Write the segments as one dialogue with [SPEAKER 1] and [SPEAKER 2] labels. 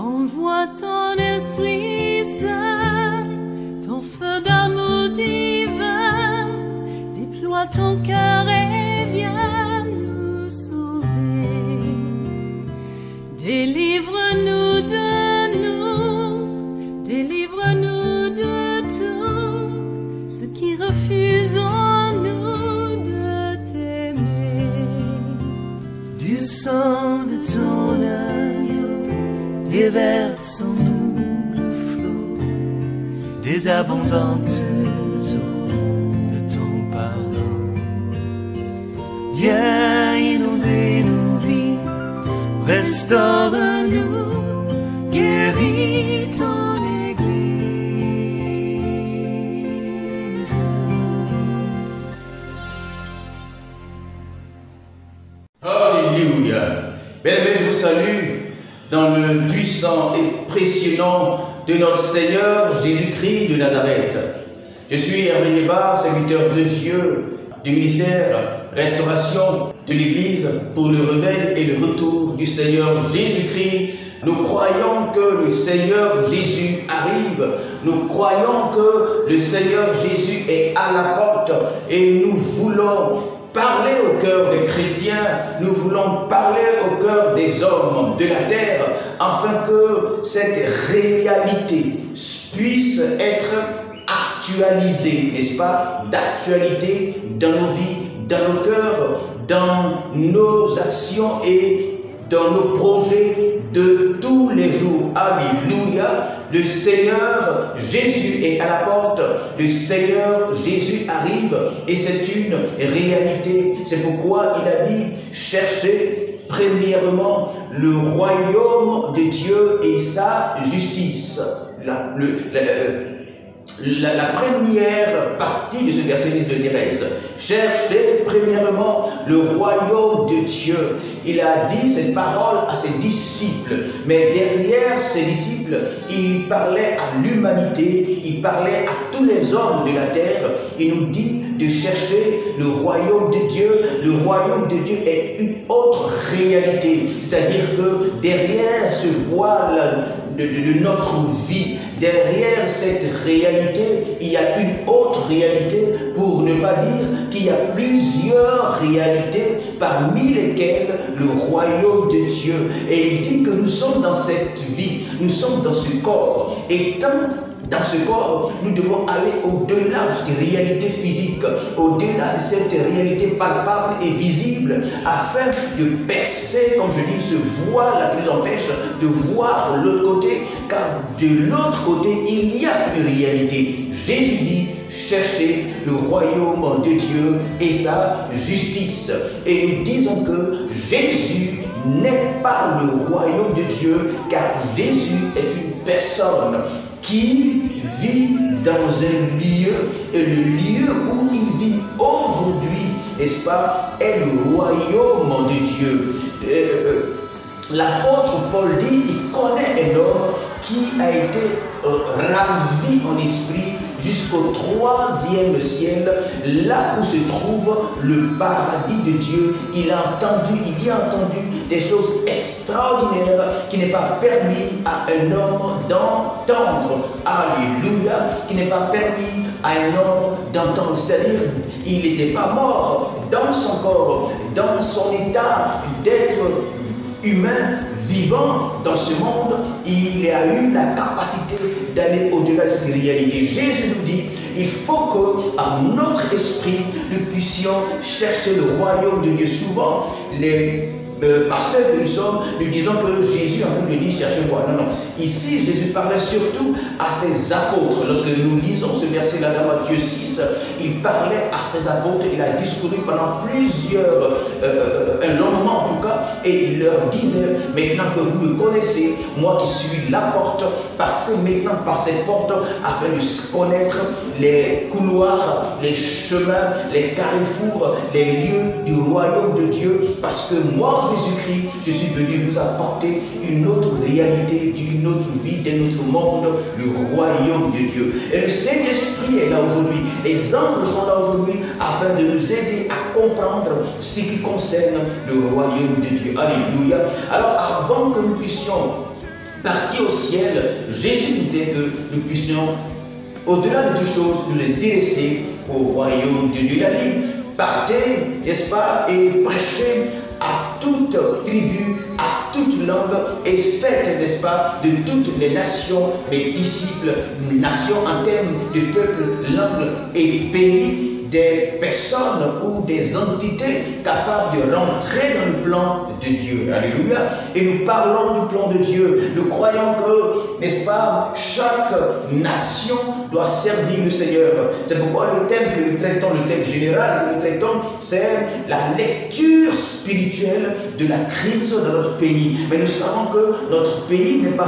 [SPEAKER 1] Envoie ton Esprit Saint, ton feu d'amour divin, déploie ton cœur et viens nous sauver. Délivre-nous de nous, délivre-nous de tout, ce qui refuse en nous de t'aimer.
[SPEAKER 2] Du sang de ton agneau, déversons-nous le flot des abondantes eaux de ton pardon. Viens inonder nos vies, restaure-nous, guéris ton Église.
[SPEAKER 3] Alléluia. Bien-aimés, je vous salue dans le puissant et précieux nom de notre Seigneur Jésus-Christ de Nazareth. Je suis Hervé Nébar, serviteur de Dieu du ministère Restauration de l'Église pour le réveil et le retour du Seigneur Jésus-Christ. Nous croyons que le Seigneur Jésus arrive. Nous croyons que le Seigneur Jésus est à la porte et nous voulons parler au cœur des chrétiens, nous voulons parler au cœur des hommes de la terre, afin que cette réalité puisse être actualisée, n'est-ce pas, d'actualité dans nos vies, dans nos cœurs, dans nos actions et dans nos projets de tous les jours. Alléluia. Le Seigneur Jésus est à la porte. Le Seigneur Jésus arrive et c'est une réalité. C'est pourquoi il a dit, cherchez premièrement le royaume de Dieu et sa justice. La première partie de ce verset de Thérèse. Cherchez premièrement le royaume de Dieu. Il a dit cette parole à ses disciples, mais derrière ses disciples, il parlait à l'humanité, il parlait à tous les hommes de la terre. Il nous dit de chercher le royaume de Dieu. Le royaume de Dieu est une autre réalité, c'est-à-dire que derrière ce voile de notre vie, derrière cette réalité, il y a une autre réalité, pour ne pas dire qu'il y a plusieurs réalités, parmi lesquelles le royaume de Dieu. Et il dit que nous sommes dans cette vie, nous sommes dans ce corps. Et dans ce corps, nous devons aller au-delà de cette réalité physique, au-delà de cette réalité palpable et visible, afin de percer, comme je dis, ce voile qui nous empêche de voir l'autre côté, car de l'autre côté, il y a une réalité. Jésus dit, cherchez le royaume de Dieu et sa justice. Et nous disons que Jésus n'est pas le royaume de Dieu, car Jésus est une personne qui vit dans un lieu, et le lieu où il vit aujourd'hui, n'est-ce pas, est le royaume de Dieu. L'apôtre Paul dit, il connaît un homme qui a été ravi en esprit jusqu'au 3e ciel, là où se trouve le paradis de Dieu. Il y a entendu des choses extraordinaires qui n'est pas permis à un homme d'entendre. Alléluia. Qui n'est pas permis à un homme d'entendre. C'est-à-dire, il n'était pas mort dans son corps, dans son état d'être humain, vivant dans ce monde. Il a eu la capacité d'aller au-delà de cette réalité. Jésus nous dit, il faut que, à notre esprit, nous puissions chercher le royaume de Dieu. Souvent, les pasteurs que nous sommes, nous disons que Jésus a voulu dire cherchez-moi. Non, non. Ici, Jésus parlait surtout à ses apôtres. Lorsque nous lisons ce verset-là dans Matthieu 6, il parlait à ses apôtres. Il a discouru pendant un long moment en tout cas, et il leur disait, maintenant que vous me connaissez, moi qui suis la porte, passez maintenant par cette porte afin de connaître les couloirs, les chemins, les carrefours, les lieux du royaume de Dieu, parce que moi, Jésus-Christ, je suis venu vous apporter une autre réalité, d'une autre vie, d'un autre monde, le royaume de Dieu. Et le Saint-Esprit est là aujourd'hui, les anges sont là aujourd'hui afin de nous aider à comprendre ce qui concerne le royaume de Dieu. Alléluia. Alors avant que nous puissions partis au ciel, Jésus voulait que nous puissions, au-delà de toutes choses, nous les délaisser au royaume de Dieu. Il a dit, partez, n'est-ce pas, et prêchez à toute tribu, à toute langue, et faites, n'est-ce pas, de toutes les nations, mes disciples, nations en termes de peuple, langue et pays, des personnes ou des entités capables de rentrer dans le plan de Dieu. Alléluia. Et nous parlons du plan de Dieu. Nous croyons que, n'est-ce pas, chaque nation doit servir le Seigneur. C'est pourquoi le thème que nous traitons, le thème général que nous traitons, c'est la lecture spirituelle de la crise dans notre pays. Mais nous savons que notre pays n'est pas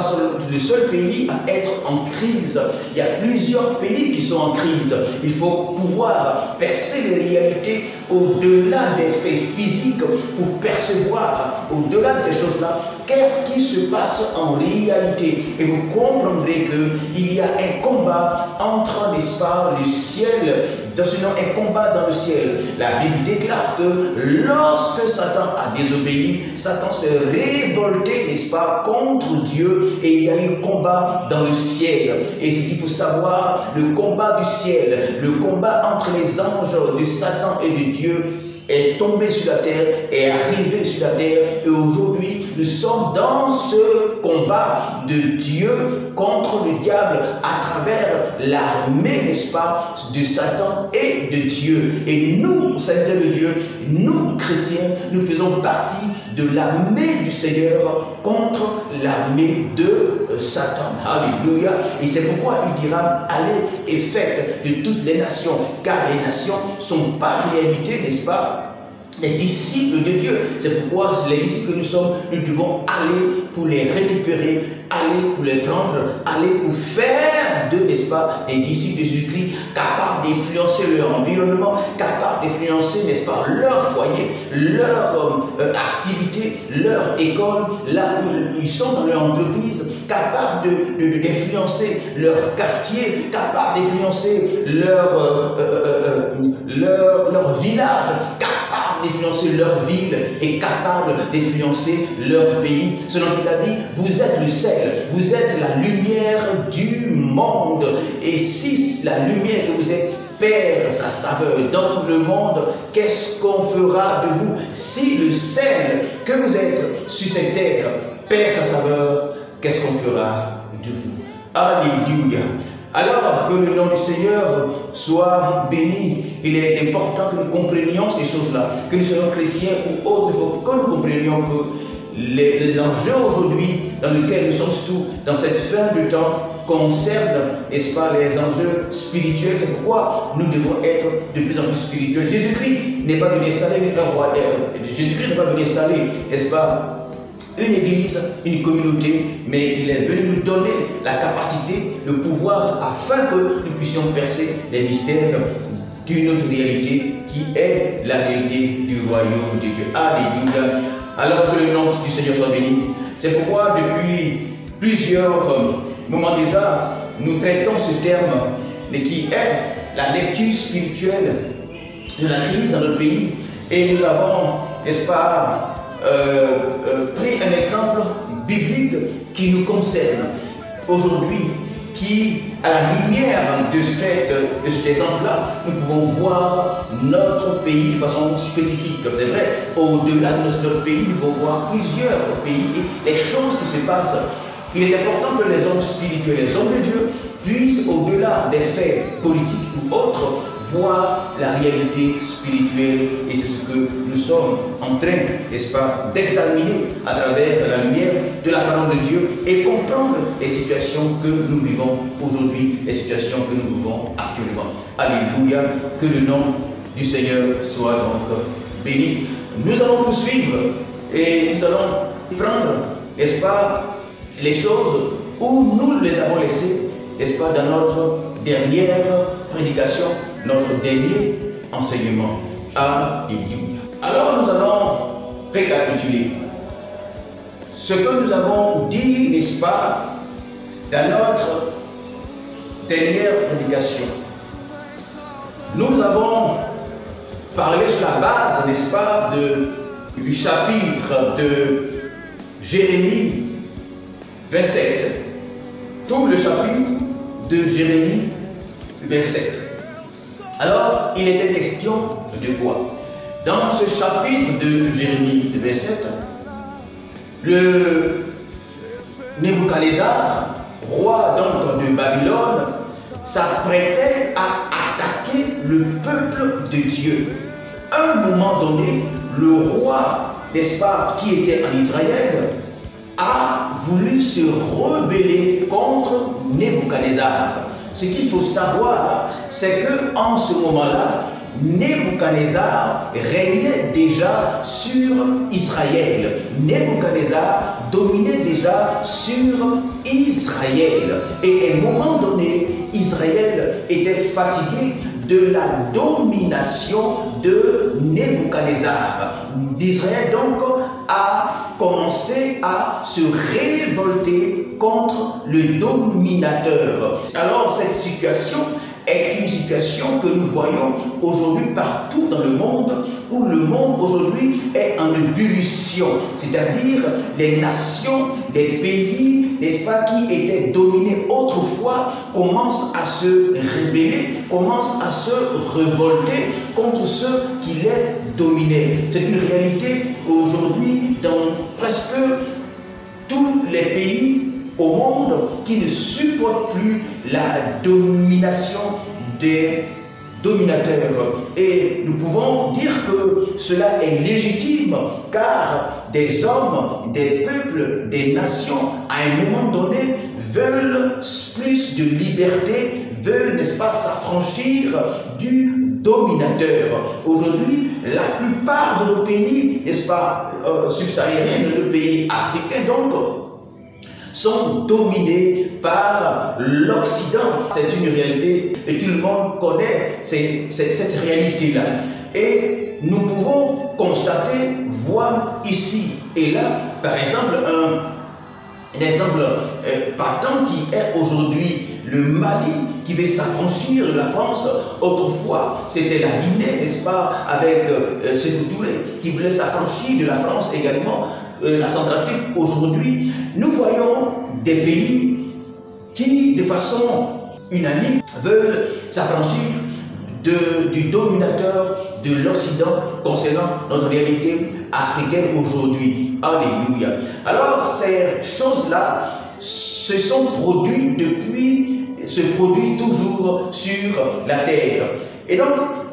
[SPEAKER 3] le seul pays à être en crise. Il y a plusieurs pays qui sont en crise. Il faut pouvoir percer les réalités au-delà des faits physiques pour percevoir au-delà de ces choses-là qu'est-ce qui se passe en réalité. Et vous comprendrez qu'il y a un combat entre, n'est-ce pas, le ciel, sinon un combat dans le ciel. La Bible déclare que lorsque Satan a désobéi, Satan s'est révolté, n'est-ce pas, contre Dieu, et il y a eu un combat dans le ciel. Et ce qu'il faut savoir, le combat du ciel, le combat entre les anges de Satan et de Dieu est tombé sur la terre, est arrivé sur la terre, et aujourd'hui nous sommes dans ce combat de Dieu contre le diable à travers l'armée, n'est-ce pas, de Satan et de Dieu. Et nous, serviteurs de Dieu, nous chrétiens, nous faisons partie de l'armée du Seigneur contre l'armée de Satan. Alléluia. Et c'est pourquoi il dira, allez et faites de toutes les nations, car les nations sont par réalité, n'est-ce pas, les disciples de Dieu. C'est pourquoi les disciples que nous sommes, nous devons aller pour les récupérer, aller pour les prendre, aller pour faire d'eux, n'est-ce pas, des disciples de Jésus-Christ, capables d'influencer leur environnement, capables d'influencer, n'est-ce pas, leur foyer, leur activité, leur école, là où ils sont dans leur entreprise, capables d'influencer leur quartier, capables d'influencer leur village, d'influencer leur ville et capable d'influencer leur pays. Selon qu'il a dit, vous êtes le sel, vous êtes la lumière du monde. Et si la lumière que vous êtes perd sa saveur dans le monde, qu'est-ce qu'on fera de vous? Si le sel que vous êtes sur cette terre perd sa saveur, qu'est-ce qu'on fera de vous? Alléluia. Alors que le nom du Seigneur soit béni, il est important que nous comprenions ces choses-là, que nous soyons chrétiens ou autres, il faut que nous comprenions que les enjeux aujourd'hui dans lesquels nous sommes surtout dans cette fin de temps concernent, n'est-ce pas, les enjeux spirituels. C'est pourquoi nous devons être de plus en plus spirituels. Jésus-Christ n'est pas venu installer un roi, Jésus-Christ n'est pas venu installer, n'est-ce pas, une église, une communauté, mais il est venu nous donner la capacité, le pouvoir, afin que nous puissions percer les mystères d'une autre réalité qui est la réalité du royaume de Dieu. Alléluia. Alors que le nom du Seigneur soit béni. C'est pourquoi depuis plusieurs moments déjà, nous traitons ce terme qui est la lecture spirituelle de la crise dans notre pays. Et nous avons, n'est-ce pas, pris un exemple biblique qui nous concerne aujourd'hui, qui, à la lumière de cet exemple-là, nous pouvons voir notre pays de façon spécifique. C'est vrai, au-delà de notre pays, nous pouvons voir plusieurs pays et les choses qui se passent. Il est important que les hommes spirituels, les hommes de Dieu, puissent, au-delà des faits politiques ou autres, voir la réalité spirituelle, et c'est ce que nous sommes en train, n'est-ce pas, d'examiner à travers la lumière de la parole de Dieu et comprendre les situations que nous vivons aujourd'hui, les situations que nous vivons actuellement. Alléluia, que le nom du Seigneur soit donc béni. Nous allons poursuivre et nous allons prendre, n'est-ce pas, les choses où nous les avons laissées, n'est-ce pas, dans notre dernière prédication, notre dernier enseignement. Alléluia. Alors nous allons récapituler ce que nous avons dit, n'est-ce pas, dans notre dernière prédication. Nous avons parlé sur la base, n'est-ce pas, du chapitre de Jérémie 27. Tout le chapitre de Jérémie 27. Alors, il était question de quoi? Dans ce chapitre de Jérémie 27, le Nebuchadnezzar, roi donc de Babylone, s'apprêtait à attaquer le peuple de Dieu. À un moment donné, le roi, n'est-ce pas, qui était en Israël, a voulu se rebeller contre Nebuchadnezzar. Ce qu'il faut savoir, c'est qu'en ce moment-là, Nebuchadnezzar régnait déjà sur Israël. Nebuchadnezzar dominait déjà sur Israël. Et à un moment donné, Israël était fatigué de la domination de Nebuchadnezzar. Israël donc a commencé à se révolter contre le dominateur. Alors cette situation est une situation que nous voyons aujourd'hui partout dans le monde, où le monde aujourd'hui est en ébullition, c'est-à-dire les nations, les pays, n'est-ce pas, qui étaient dominés autrefois, commencent à se rébeller, commencent à se révolter contre ceux qui les dominaient. C'est une réalité aujourd'hui dans presque tous les pays au monde qui ne supportent plus la domination des dominateurs. Et nous pouvons dire que cela est légitime, car des hommes, des peuples, des nations, à un moment donné, veulent plus de liberté, veulent, n'est-ce pas, s'affranchir du dominateur. Aujourd'hui, la plupart de nos pays, n'est-ce pas, subsahariens, de nos pays africains, donc, sont dominés par l'Occident. C'est une réalité et tout le monde connaît cette réalité-là. Et nous pouvons constater, voir ici et là, par exemple, un exemple patent qui est aujourd'hui le Mali, qui veut s'affranchir de la France. Autrefois, c'était la Guinée, n'est-ce pas, avec Sékou Touré, qui voulait s'affranchir de la France également. La Centrafrique. Aujourd'hui, nous voyons des pays qui, de façon unanime, veulent s'affranchir du dominateur de l'Occident concernant notre réalité africaine aujourd'hui. Alléluia. Alors, ces choses-là se sont produites se produisent toujours sur la terre. Et donc,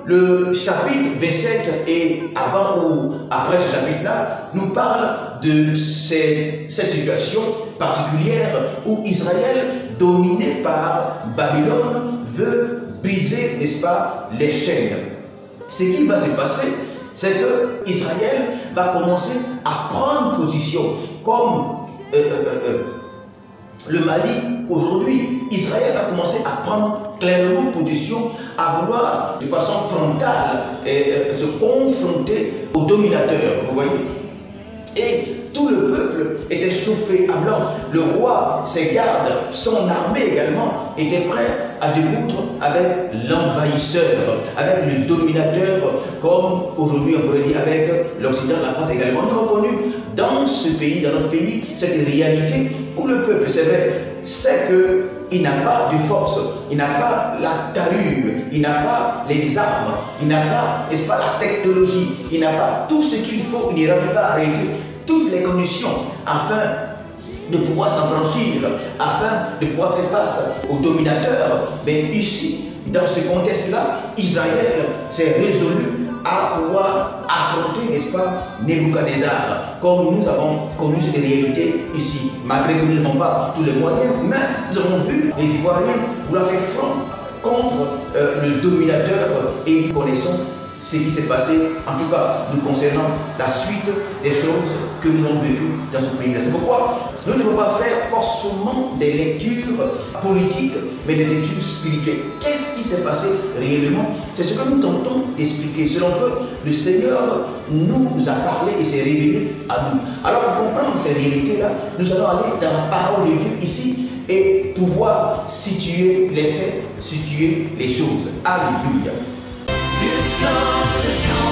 [SPEAKER 3] le chapitre 27 et avant ou après ce chapitre-là nous parle de cette situation particulière où Israël, dominé par Babylone, veut briser, n'est-ce pas, les chaînes. Ce qui va se passer, c'est que Israël va commencer à prendre position comme le Mali aujourd'hui. Israël va commencer à prendre clairement position, à vouloir de façon frontale se confronter au dominateur, vous voyez. Et tout le peuple était chauffé à blanc. Le roi, ses gardes, son armée également était prêt à découdre avec l'envahisseur, avec le dominateur, comme aujourd'hui on pourrait dire avec l'Occident, la France également. Nous avons connu dans ce pays, dans notre pays, cette réalité où le peuple, c'est vrai, sait qu'il n'a pas de force, il n'a pas la carrure, il n'a pas les armes, il n'a pas, n'est-ce pas, la technologie, il n'a pas tout ce qu'il faut, il n'ira pas arrêter toutes les conditions afin de pouvoir s'affranchir, afin de pouvoir faire face aux dominateurs. Mais ici, dans ce contexte-là, Israël s'est résolu à pouvoir affronter, n'est-ce pas, Nebuchadnezzar, comme nous avons connu cette réalité ici. Malgré que nous n'avons pas tous les moyens, mais nous avons vu les Ivoiriens vouloir faire front contre le dominateur et nous connaissons ce qui s'est passé, en tout cas nous concernant la suite des choses que nous avons vécues dans ce pays-là. C'est pourquoi nous ne devons pas faire forcément des lectures politiques, mais des lectures spirituelles. Qu'est-ce qui s'est passé réellement? C'est ce que nous tentons d'expliquer, selon que le Seigneur nous a parlé et s'est révélé à nous. Alors pour comprendre ces réalités-là, nous allons aller dans la parole de Dieu ici et pouvoir situer les faits, situer les choses. Alléluia.
[SPEAKER 2] You saw the